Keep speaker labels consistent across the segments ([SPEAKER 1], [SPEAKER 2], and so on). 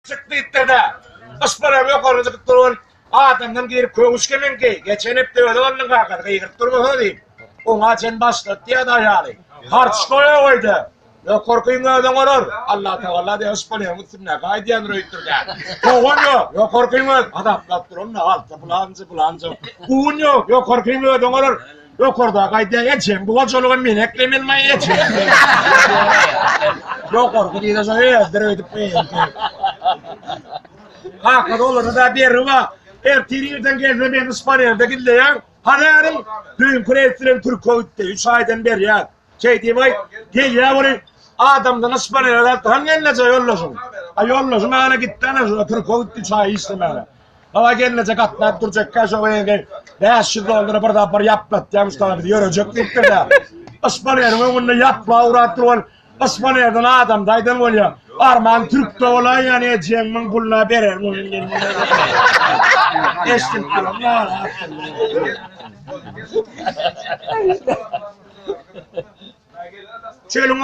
[SPEAKER 1] çıktı de. Isparam yok orada durun. Adamdan girip kömüşkemen ki. Geçen hep de öyle onun kakar. Kıyırıp durma diyeyim. Ona sen başlat diye dayalı. Harç koya koydu. Yok korkuyun öden olur. Allah Teala diye ısparam üstüne kaydiyan röytür de. Yok korkuyun öden. Adaplat durun ne al. Zıplancı. Uğun yok. Yok korkuyun öden olur. Yok orada kaydiyan geçeyim. Bu çoluğun mineklemin mi geçeyim? Yok korku diye de söylüyor. Diröydüp koyayım. Hakikaten olur da bir rıva. Ertiriyerden geldi ben İspanya'da gildi ya. Hanarım düğün kureytilen Türk Kovut'ta 3 aydan beri ya. Şey diyeyim ay gel ya buraya adamdan İspanya'da hangi elinece yollasın. Yollasın bana gitti ana Türk Kovut'ta çay istemene. Ama gelinecek atlayıp duracak kaç o gel. 500 dolara burada bir yaplat ya Mustafa bir yürüyecek gitti de. İspanya'nın önünde yapla uğrattırın. İspanya'dan adam daydan oluyor. Arman Türk de olan yani Cem'in puluna verir. Eştim kulum ne var? Çölün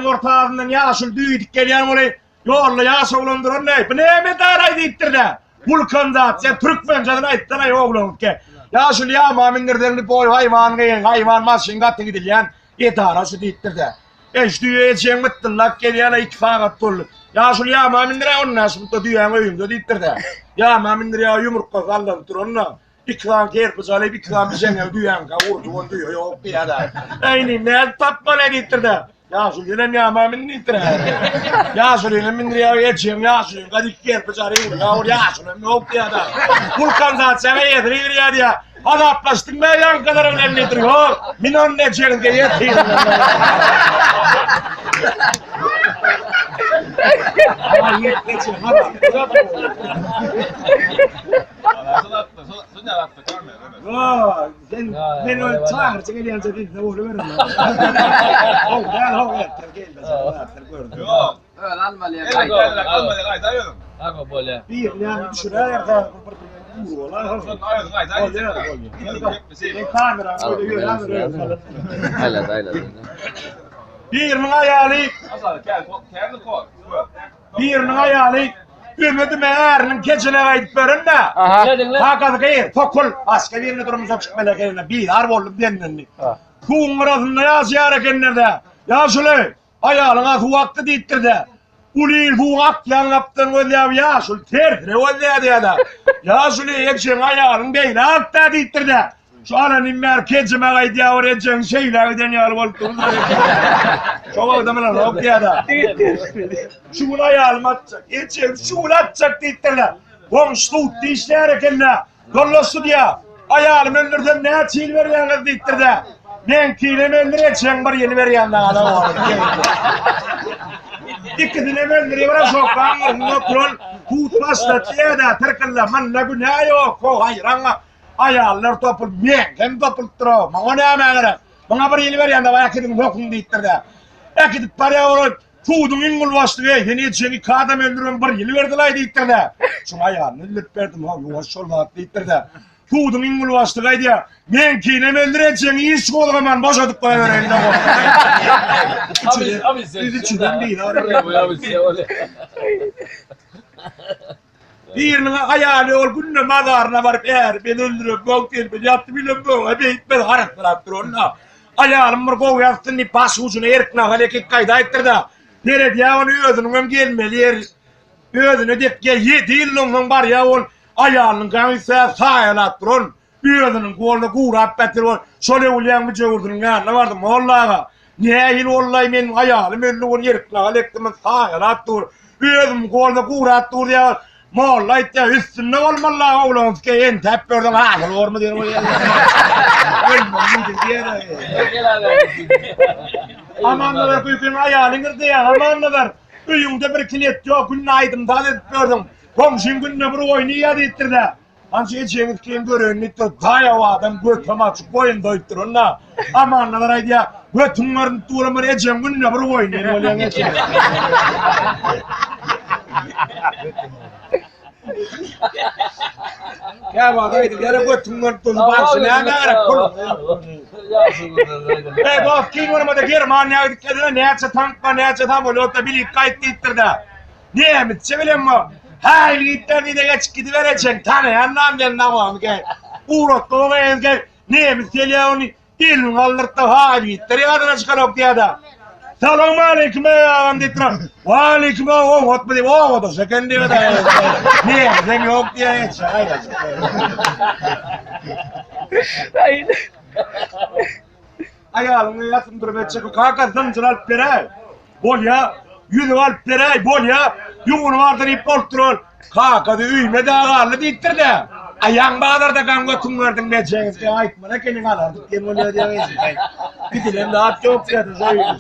[SPEAKER 1] ortağından yaşıl düğüdük geliyen orayı yolla yaşıl oğlum ne? Bu ne medaraydı ittirdi? Vulkanda sen Türk bencadan ayıttın ay oğlum ki. Yaşıl ya maminlerden boy hayvan maşın kattı gidilen yetarası ittirdi. Düğüye cemmettinlak geliyana ikfakat tollu. Yaşıl ya mamindire onun asımda düğen öyümde ittirdi. Ya mamindire ya yumurka kallan tur onunla. İkram kerpiç alayıp ikram bize düğen kavurdu onu diyor yok bir adam. Aynen ne tapma ne ittirdi. Yaşıl yine ya mamindire ittirdi. Yaşıl yine mindire ya geçeyim yaşıl kadik kerpiç alayıp yaşıl yok bir adam. Vulkan zat sana yedirir ya diye. Adaplaştık ben yan kadar önemlidir yok. Minon ne çelinge yetiyor. Ama yetmeyecek adam. Sen beni öyle çağırıcı geliyen dedi ne olur verin.
[SPEAKER 2] Yok. Öyle almalı ya. Almalı gayet
[SPEAKER 3] Ako boleh.
[SPEAKER 1] Bir yani şuraya yakar. Kamera öyle yürüyor. Birinin ayağını Ümidi meğerinin keçine gayet böründe. Fakat gayet tokul. Başka birine durumuza çıkmayla gelene. Bir harp olup denildi. Kuğun arasında yazıyarak kendine. Ya şöyle ayağına kuvaklı deyittirdi. Ulil bu ak yan yaptın ödeyem ya şöyle tertire ödeyem diye de. Ya şöyle ekşen ayağının beyni akta deyittirdi. Şu ananın merkezime gayet ya oraya cen şeyler ödeniyor oldu. Çok adamlar yok diye de. Şunu ayağım atacak. Ekşen şunu atacak deyittirdi. Komşu dişleri kendine. Dollası diye. Ayağım öldürdüm ne çiğ veriyorlar deyittirdi. Ben kilim öldüreceğim bir yeni veriyorlar adam var. İkisine öldürüyor var sokağın nokron tutmazsa diye de terkalla manla günah yok. O hayranla. Ayarlar topul hem topul tro. Mağana mağara. Bana bir yeni veriyorlar. Ayakidim yokun deyittirdi. Ekidip paraya olur. Tuğdun ingul bastı ve yeni içeni kadam öldürüyorum bir yeni verdiler deyittirdi. Şuna ayağını lüp verdim. Yavaş olma deyittirdi. Tuğdun ingul bastı gaydi ya. Ben kinem öldüreceğim iyi skoğlu hemen boşadık bana vereyim. Biz içiden değil. Birinin ayağını ol gününe madarına varıp eğer beni öldürüp bok değil ben yaptı bilmem bu. Ben harap bıraktır onunla. Ayağını bir kov yaptın ni pas ucuna erkine halekik kayda ettirdi. Nerede ya onu ödünün gelmeli yer. Ödünü dek gel yedi yılının var ya ol. Ayağının kanıysa sağyalattır on. Ödünün kolunu kuğrap betir on. Şöyle uleyen bir çavurdunun yanına vardım ollağa. Niye yıl ollayım benim ayağım ödünün yerkine halektimin sağyalattır. Ödünün kolunu kuğrattır ya. Molla ya üstünde olmalı oğlum ki en tep gördüm ağır olur mu diyorum ya. Aman da ver kuyukun ayağını girdi ya aman da ver. Uyumda bir kilit yok günün aydım daha da gördüm. Komşum gününe bir oynuyor deyittirdi. Anca içiniz kim görüyor nittir daya o adam götüm açık boyun doyuttur onunla. Aman da ver haydi ya götümlerin tuğramır edeceğim gününe bir oynuyor. Ya bak haydi yere götümün tonu baksın ya ne ara kul. dost kim olmadı Germaniya gittiğinde neyse tank var neyse tam oluyor da bilik kayıt ettirdi. Niye bilen mi? Hayır gittiğinde de geç gidivereceksin tanıyan nam ben namam ki. Uğrat doğmayın ki niye geliyor onu ilmin alırdı hayır gitti adına çıkarıp diye da. Selamun aleyküm ya anditra. Wa aleyküm o hotmadi o da sekendi da. Niye sen yok diye hiç hayır. Ayağını yatın dur be çek kaka zançral pere. Bol ya yüzü var pere bol ya. Yuğun vardır ip kontrol. Kaka da üyme dağarlı dittir de. Ayağın bağlarda kan götün be çeyiz ki ayıtma ne kendin alardık. Kim oluyor diyemeyiz. Gidilen daha çok ya da söylüyorum.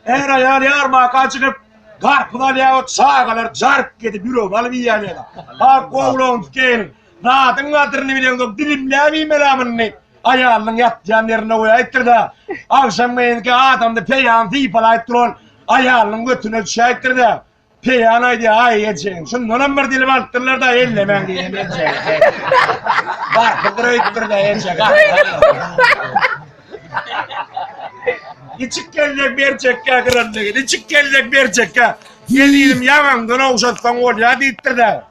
[SPEAKER 1] Eğer ayağını yarmağa kaçınıp karpılar yahut sağa kadar cark gidip yürü balı bir yani da. Ha kovulun gelin. Rahatın adını biliyorum. Dilimle melamını. Ayağının yatacağın yerine uyayttır da. Akşam ki adamda peyan tipalı ayttırın. Ayağının götüne düşeyttır da. Peyanaydı ay geçin. Şundan bir dilim alttırlar da ellemen diye geçin. Karpı kırıyttır da geçin. İçik gelecek bir çekke kırıldı. İçik gelecek bir çekke. Geliydim yamandan avşatsan ol ya deyittir de.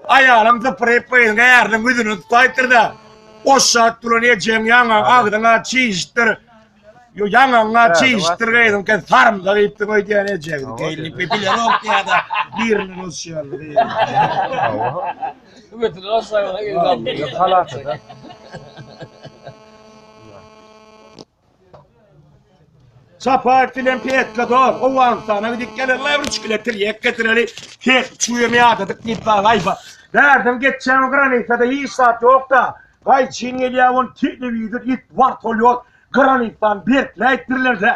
[SPEAKER 1] Ayağım zıpırayıp koyun. Ayarın güdünü tutayttır da. O saat durun yiyeceğim yaman ağdına çiğiştir. Yanına çiğiştir gaydım ki sarımda gayiptim o diye yiyeceğim. Gelip bir bilen yok diye da birinin olsun.
[SPEAKER 3] Götürün o sayına gelin.
[SPEAKER 2] Halatı.
[SPEAKER 1] Sapar filan petka dor. O an sana bir dikkatle lavruç kiletir yek getireli. Pet çuyumu adadık git bak ayba. Derdim geçeceğim granita da iyi saat yok da. Gay çingelyavun tikli vidir it vart oluyor. Granittan birlektirilir de.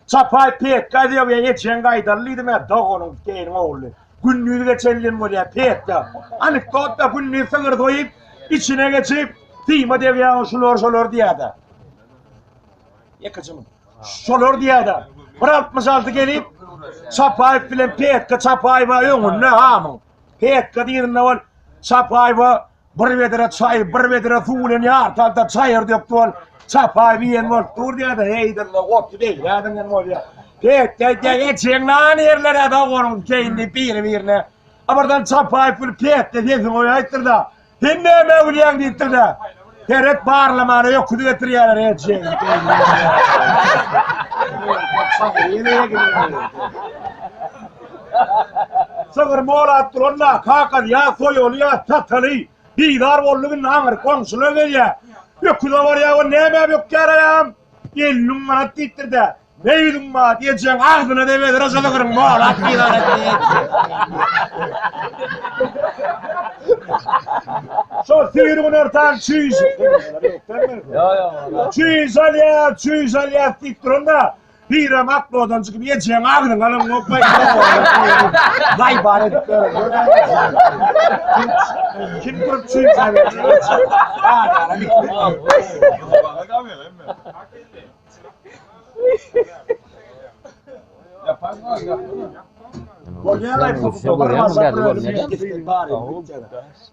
[SPEAKER 1] Sapar petka diyor ya geçen gaydallıydım ya doğunun gelin oğlu. Günlüğü geçelim buraya petka. Anekdotla günlüğü sınır doyup içine geçip tima diyor ya şulor diye de. Yakacımın. Şolor diye de. Bırakmış altı gelip çapay filan petka çapay var yok ne hamı. Petka diye ne var çapay var bir vedre çay bir vedre sulen yar talta çayır diyor tuval çapay bir yen var tur diye de heyden de ot değil ya den var ya. Petka diye geçen lan yerlere de onun kendi birine. Abardan çapay fil petka diye o aytır da. Henne mevliyan dittir da. Keret parlamanı yok kudu getiriyorlar geçen. Sağır mola attırınla kakar ya soyolu ya tatalı bidar volluğun ağır komşuluğu geliyor. Yok kuda var ya o neme yok yarayam. Yellum bana tittir de. Neydin ma diyeceğim ağzına demedir aşağıda kırın mola attırlar ettiği. Şu sıyırın ortadan çiğz. Çiğz alya tittirınla. Biram aklı odan çıkıp yiyeceğim ağzın alın nokmayı. Vay bari dikkat. Kim durup çiğz alya?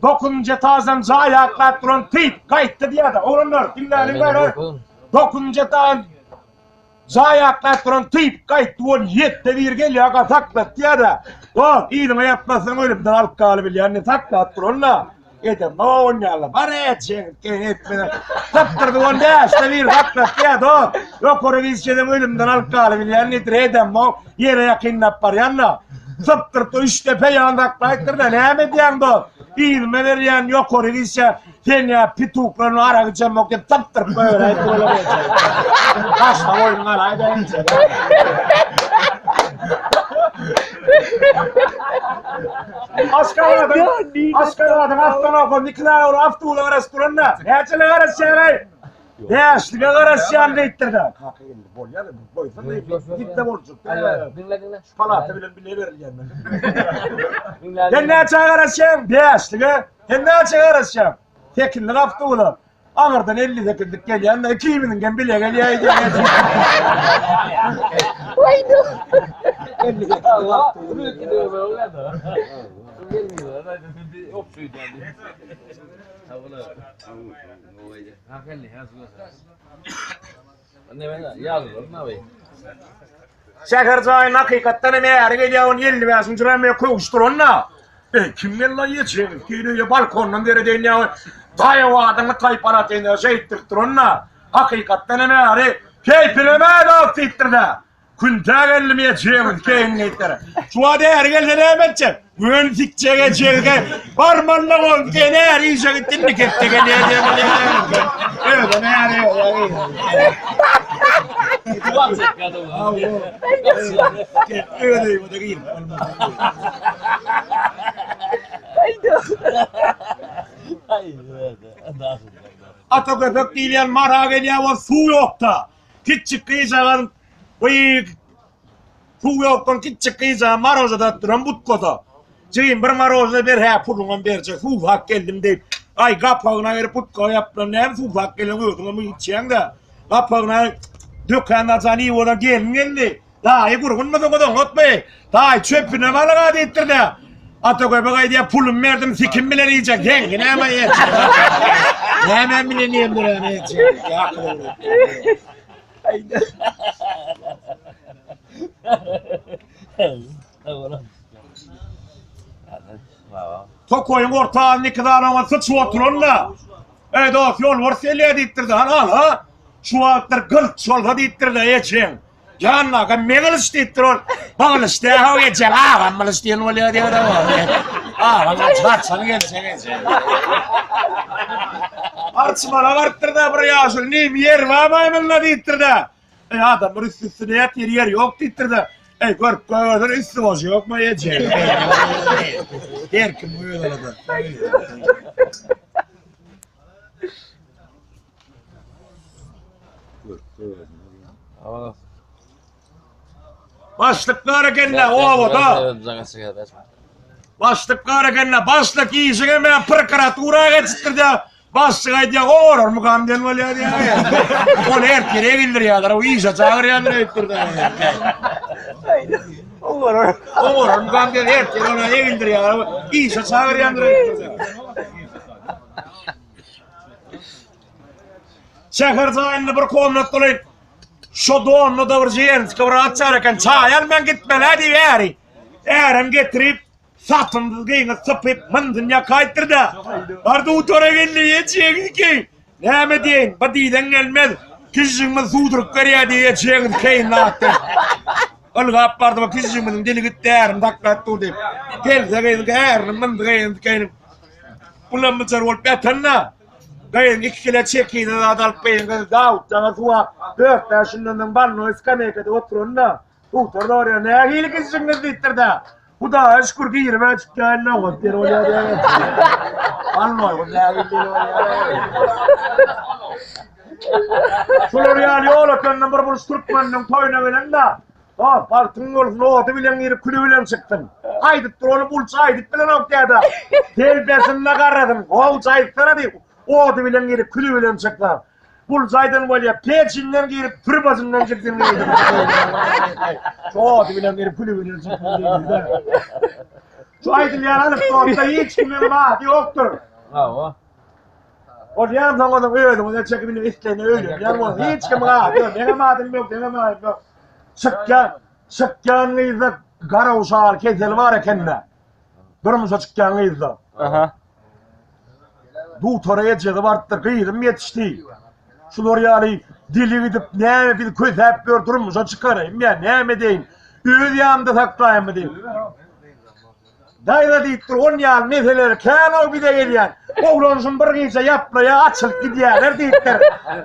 [SPEAKER 1] Dokununca tazem zayaklar duran tip kayıttı diye de olanlar dinlerin gayrı. Dokununca tazem zayaklar duran tip kayıttı on yette bir geliyor ka taklat diye de. O iyilime yapmasın öyle bir alıp kalıbil yani taklat duranla. Edem ne oynayalım bana edeceksin etmeden. Taptırdı on değişte bir taklat diye de o. Yok oraya izledim ölümden alıp kalıbil yani edem o yere yakın yapar yanına. Zıptırtı işte peyandaklaktır da ne mi diyen bu? İlme veriyen yok oraya ise sen ya pituklarını ara gideceğim yok diye zıptırtı böyle hep böyle verecek. Kaçta oyunlar haydi ince. Askarlardan haftan okul nikna olur hafta ulan restoranına. Hepsine karışacağım. Yaşlıga karışacağım deyittir de. Kalkı geldi bol ya da boysan da git de borcuk.
[SPEAKER 3] Dinle.
[SPEAKER 1] Palata bile verileceğim ben. Sen ne açığa karışacağım? Yaşlıga. Sen ne açığa karışacağım? Tekinlik hafta ulan. Ağırdan 50 tekinlik geliyor. 2000'den bile geliyor.
[SPEAKER 3] Haydi.
[SPEAKER 1] 50 tekinlik
[SPEAKER 3] Allah.
[SPEAKER 1] hafta
[SPEAKER 3] Büyük gidiyor böyle da. Gelmiyor. Yok şuydu. Ne ben yazılır mı abi?
[SPEAKER 1] Şekercayın hakikaten meğer geliyorsun 55. liraya koyuştur onunla. Kimler la yiyecek? Geliyor balkondan dere deniyor. Dayı adını kaypana deniyor. Şeyittirtir onunla. Hakikaten meğer keyfine meğer afittir de. Kunta gelmeyeceğim kendine. Şu adı her geldi ne yapacak? Bugün fikçe geçecek. Parmanla oldu ki ne arayacak gittin mi gitti geliyor. Öyle ne arıyor?
[SPEAKER 3] Tuvan sekkadı bu.
[SPEAKER 1] Öyle bu da giyim. Ataköpek değil yan mara geliyor o su yok da. Küçük kıyıcağın su yoktan küçük kıyıcağın marozada duran butkoda. Ceyim bir marozda bir he pulungan verecek su hak geldim deyip. Ay kapağına verip butko yaptım ne su hak geldim ödüm mü içeceğim de. Kapağına dükkanda canı oradan geldi. Daha kurgun mu dokudun otmayı. Daha çöpüne balığa deyittir de. Ataköpek diye pulum verdim sikim bile yiyecek. Yengine hemen yiyecek. Hemen bile neyimdir hemen yiyecek. Tokoyun ortağın ne kadar ama sıç oturunla. Evet o yol var seliye deyittirdi. Ha? Şu altlar gılt yolda deyittirdi yiyeceğim. Yanına kan meğiliş deyittir ol. Bağılış diye hava yiyecek. Bağılış diye oluyor diye de var. Bağılış çarçanı gelecek. Arçmana varttır da buraya aşıl. Neyim yer var mı eminle deyittir de. Adamın üstüne yatır yer yok deyittir de. Kork koyuyorlar üstü boş yok mu yiyecek. Yer kim buyuyor da. Başlıklar kendine o da. Başlıklar kendine başlık iyisine ben prokuratura geçtirdi. Başlık diye olur mu kamden öyle diye. O her kere bildiriyorlar. O iyice çağırıyorlar ettirdi. Olur mu kamden her kere ona bildiriyorlar. İyice çağırıyorlar ettirdi. Şekercayında bir komnat dolayın. Şu doğumlu da bir jiyenski bir açarken çayal ben gitmeli hadi veri. Eğerim getirip satımdı giyini sıpıp mındın ya kayttırdı. Vardı utora geldi yiyeceğiz ki. Ne mi deyin? Badiden gelmez. Kızımı sudurup veriyor diye yiyeceğiz keyin attı. Ilgap vardı bak kızımın dili gitti eğerim taklattı deyip. Geldi giyini eğerim mındı giyini. Ulan mıcar olup yatanla. Gayet iki kere çekiydi da dalıp beyin Davut sana suğa 4 yaşından banno iskamaya kadar oturunda uğturda oraya ne hili kızcığınız deyittirdi. Bu da şükür ki 20 çıkken ne oldu diye oraya diye. Banno bu ne hili diye oraya. Şular yani oğlak önünden bir buluş Türkmen'den koyuna bilen de. Partının olsun oğdu bilen girip külü bilen çıktım. Aydıttır onu bulsa aydıt bilen oktaydı. Telbesinle karradım. Olsa aydıttara değil. Oğdu bilen girip külü bilen çıktı. Bulsaydım böyle peçinden girip pırbasından çıktım neydi. Oğdu bilen girip külü bilen çıktım. Şu aydın yananıp orada hiç kimin vaadi yoktur. O yanım sanmadım öyle. O da çekimini isteyene öyle. Yanım hiç kimin vaadi yok. Benim vaadim yok. Benim vaadim yok. Çıkkanlıydı. Kara uşağır kezel var ya kendine. Durmuşa çıkkanlıydı. Du toraya cedi vardı. Kıydım yetişti. Şunlar yani dili gidip ne bir köz hep bir durmuşa çıkarayım ya. Ne mi deyin. Öyle yanında saklayayım mı deyin. Dayda deyittir 10 yıl meseleri kâno bir de geliyen. Oğlansın bir giyse yapmaya açılıp gidiyorlar deyittir.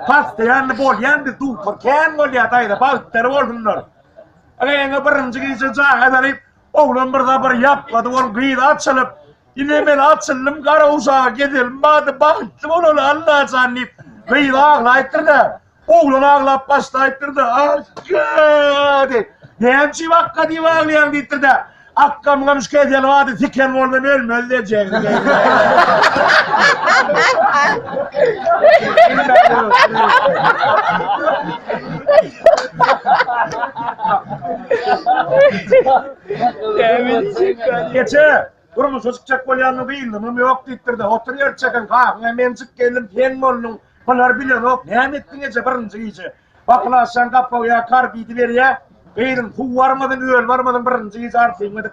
[SPEAKER 1] Pasta yanı bol yandı tutar. Kâno oluyor dayda balıkları olsunlar. Ağayana birinci giyse cağa edip oğlan bir da bir yapmadı. Onu giydi açılıp yine ben açıldım kara uşağa gidelim. Badı baktım onu Allah zannip. Giydi ağlayıptır da. Oğlan ağlayıp başlayıptır da. Aşkı de. Hemşi vakka diye ağlayan deyittir da. Akkam kamış kedel vardı, siken oradan ölmez diyeceğim. Geçe, Durmuş çıkacak bolyanı değildi. Mım yok dittirdi. Oturuyor çekin. Ha, men çık geldim pen mollun. Bunlar bilen yok. Ne etdinge birinci iyice. Baklaşan kapıya kar bidi ver ya. Beyin hu varmadan öl varmadan birinci iyice artık medik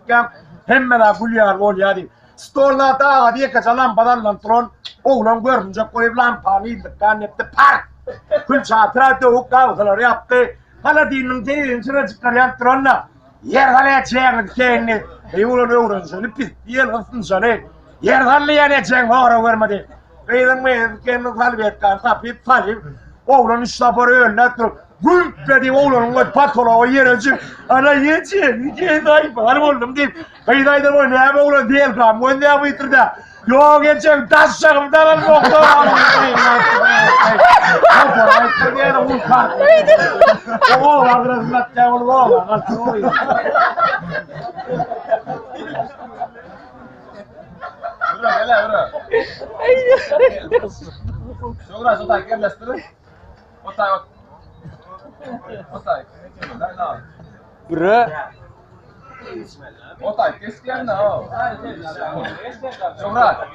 [SPEAKER 1] hemmeler bulyar bolya di. Storla da diye kaçalan badan lantron. Oğlan görünce koyup lampanı ildikken yaptı park. Kul çatıra doğuk kavgalar yaptı. Hala dinin deyin sıra çıkaryan tronla. Yer halaya çeğin kendini. Eyvallah öğrenci. Pis diye lafın sana. Yer halaya ne çeğin hara vermedi. Beyin mi kendini kalbetken kapıp talip. Oğlan işlapları önüne durup. Gülp dedi oğlanın o patola o yere çık. Ana yiyeceğim. Yiyeceğim dayı var oğlum deyip. Beydaydır o ne oğlan değil kam. O ne yapıyordun da. Yok geçeceğim taşacağım da ben doktor aldım. Kapı diye de ulkar. O oğlan biraz latacağım onu oğlan. Altın oluyor.
[SPEAKER 2] Bura gel bura. Şura şu tak yerleştirin. Otay. Otay.
[SPEAKER 3] Bro.
[SPEAKER 2] Otay kesken de o. Şura.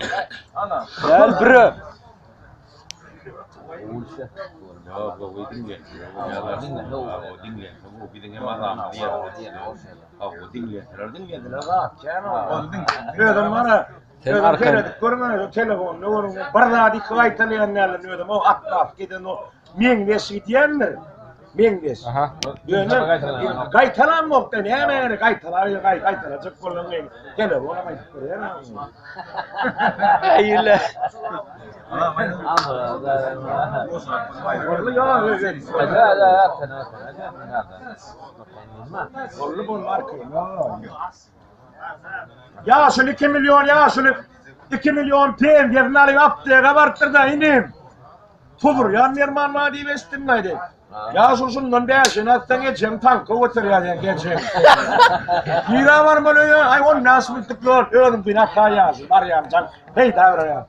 [SPEAKER 2] Ana.
[SPEAKER 3] Gel bro. Yok bu dinle. Ya dinle. O dinle. Bu bir dinle madem diye o diye. O dinle. Dinle la
[SPEAKER 2] O dinle.
[SPEAKER 1] Nödüm bana.
[SPEAKER 3] Sen
[SPEAKER 1] Nödüm
[SPEAKER 3] arkan-
[SPEAKER 1] keredik görmene telefon ne olur. Barda dik kaytalayanlarla nödüm o atlar giden o mengvesi diyenler. Mengves.
[SPEAKER 3] Aha.
[SPEAKER 1] Yönüm kaytalan yok da ne hemen kaytalacak kullanmayın. Telefona koyuyor.
[SPEAKER 3] Hayırlı.
[SPEAKER 2] Ana ben.
[SPEAKER 1] Orlu ya öyle. Orlu bu marka. Ya şunu 2 milyon ya şunu 2 milyon pen yerleri yaptı kabarttır da inim. Tubur yan yerman madi vestimnaydı. Ya şundan beşin attan geçeyim tankı oturuyor ya geçeyim. Yira var mı öyle ay on nasıl tıklıyor öldüm binaka yazı var ya can hey davra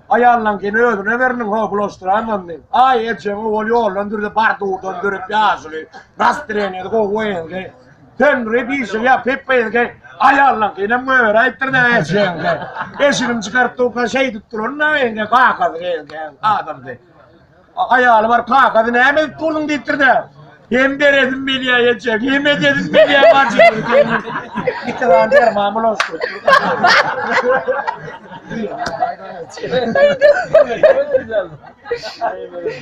[SPEAKER 1] ayarlan gene öldü ne verinin ho blostıran ne ay geçeyim o oluyor döndürdü bardı döndürüp yazı rastreni o oyun ge ten rebiş ya pepe ge ayarlan gene müver aytır da geçeyim ge eşinim çıkarttı o şey tutturun ne ge kaka ge adam de ayağlı var kalkadı ne hemen turnun dittirdi. Hem deredim Melih'e yiyecek, hem ededim Melih'e varacak. İki tane der mamul olsun.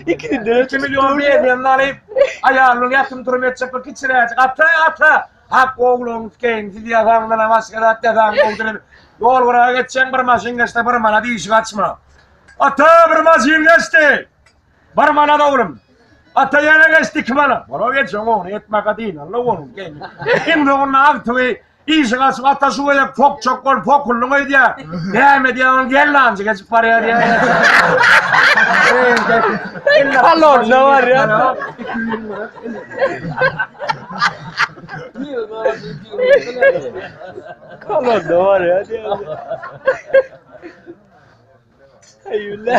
[SPEAKER 1] İki milyon bir ediyenleri ayağlı yatım durum edecek, o geçirecek. Ata. Hak oğlum tükeyin, sizi yakanlara maskara at yatan koğdurun. Yol buraya geçeceksin bir maşin geçti, bir bana değişik açma. Ata bir maşin geçti. Barmana da oğlum. Atayana geçti kimana. Bana geçen onu etmek değil. Allah onu. Şimdi onun aktığı İşe kalsın ata su öyle fok çokol fok kulluğu diye. Devam ediyor gel lan geçip paraya diye.
[SPEAKER 3] Kalor ne var ya? Kalor ne var ya? Hayırlı.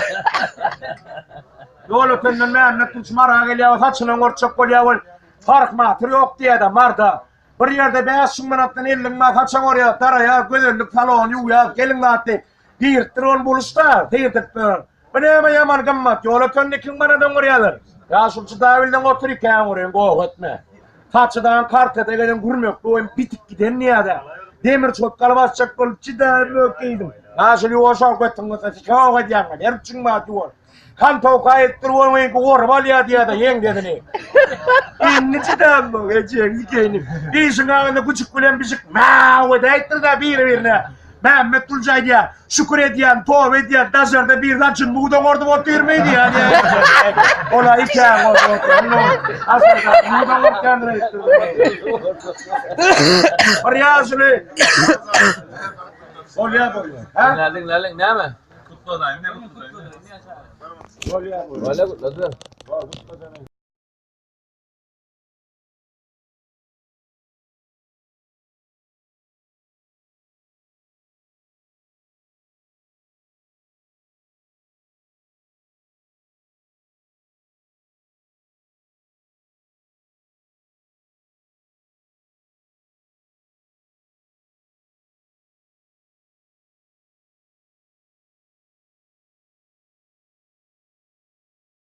[SPEAKER 1] Yol ötenden ne tutmara geliyor. Saçının orçak oluyor. Fark matır yok diye de marda. Bir yerde beyaz şunmanattan elin ma kaçan oraya taraya gödürlük talon yuya gelin attı. Dirtir on buluşta dirtir böyle. Bu ne yaman gammat yol ötendeki bana da oraya. Ya şu davilden otururken oraya go etme. Saçıdan kartete gelen gurmuk o bitik giden niye de. Demir çok kalmazcak ol çiğden mökeydim. Ya şu yoğuşak götüm götüm şakağa gidiyorum. Her çıkma diyor. Kanto kayıttır olmayın kor balya diye de yeng dedini. İnni çiğden mi geçeyim dikenim. İşin ağında küçük gülen biçik maağı deyittir da birine. Mehmet Tulcay diye şükür ediyen, tövbe ediyen, dazarda bir daçın buğdan orada oturmaydı yani. Ola hikaye oldu. Aslında buğdan orada kendine ettirdi. Oraya şunu. Oraya boruyor.
[SPEAKER 3] Dinledik ne mi?
[SPEAKER 2] Kutlu da ne kutlu.
[SPEAKER 1] Oraya boruyor.
[SPEAKER 3] Valla kutladı.